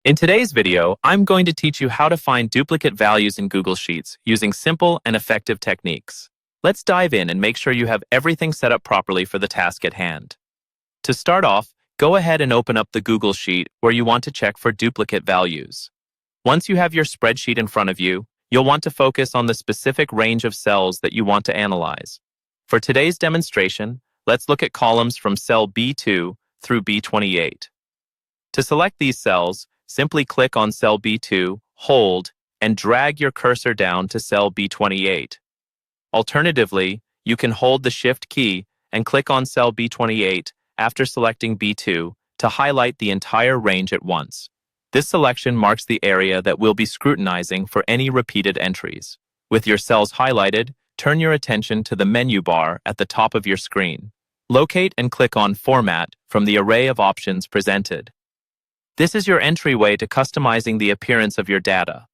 In today's video, I'm going to teach you how to find duplicate values in Google Sheets using simple and effective techniques. Let's dive in and make sure you have everything set up properly for the task at hand. To start off, go ahead and open up the Google Sheet where you want to check for duplicate values. Once you have your spreadsheet in front of you, you'll want to focus on the specific range of cells that you want to analyze. For today's demonstration, let's look at columns from cell B2 through B28. To select these cells, simply click on cell B2, hold, and drag your cursor down to cell B28. Alternatively, you can hold the Shift key and click on cell B28 after selecting B2 to highlight the entire range at once. This selection marks the area that we'll be scrutinizing for any repeated entries. With your cells highlighted, turn your attention to the menu bar at the top of your screen. Locate and click on Format from the array of options presented. This is your entryway to customizing the appearance of your data.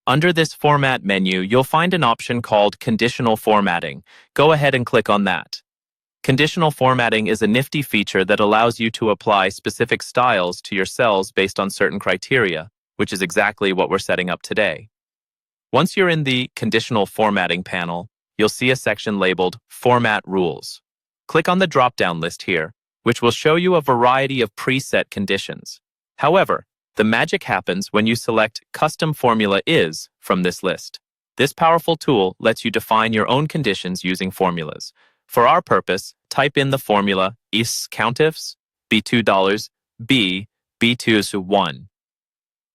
Under this Format menu, you'll find an option called Conditional Formatting. Go ahead and click on that. Conditional formatting is a nifty feature that allows you to apply specific styles to your cells based on certain criteria, which is exactly what we're setting up today. Once you're in the Conditional Formatting panel, you'll see a section labeled Format Rules. Click on the drop-down list here, which will show you a variety of preset conditions. However, the magic happens when you select Custom Formula Is from this list. This powerful tool lets you define your own conditions using formulas. For our purpose, type in the formula is countifs $2 b b2 1.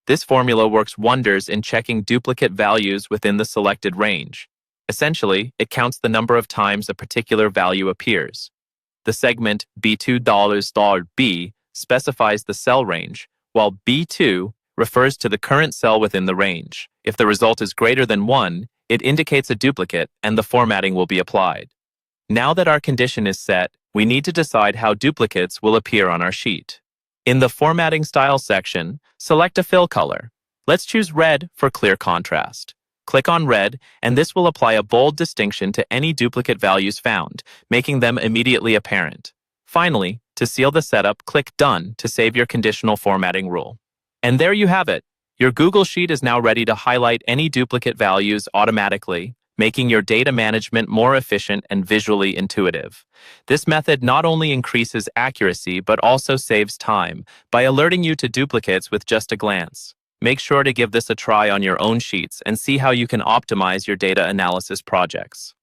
This formula works wonders in checking duplicate values within the selected range. Essentially, it counts the number of times a particular value appears. The segment $2 b specifies the cell range, while B2 refers to the current cell within the range. If the result is greater than 1, it indicates a duplicate and the formatting will be applied. Now that our condition is set, we need to decide how duplicates will appear on our sheet. In the Formatting Style section, select a fill color. Let's choose red for clear contrast. Click on red, and this will apply a bold distinction to any duplicate values found, making them immediately apparent. Finally, to seal the setup, click Done to save your conditional formatting rule. And there you have it. Your Google Sheet is now ready to highlight any duplicate values automatically, making your data management more efficient and visually intuitive. This method not only increases accuracy but also saves time by alerting you to duplicates with just a glance. Make sure to give this a try on your own sheets and see how you can optimize your data analysis projects.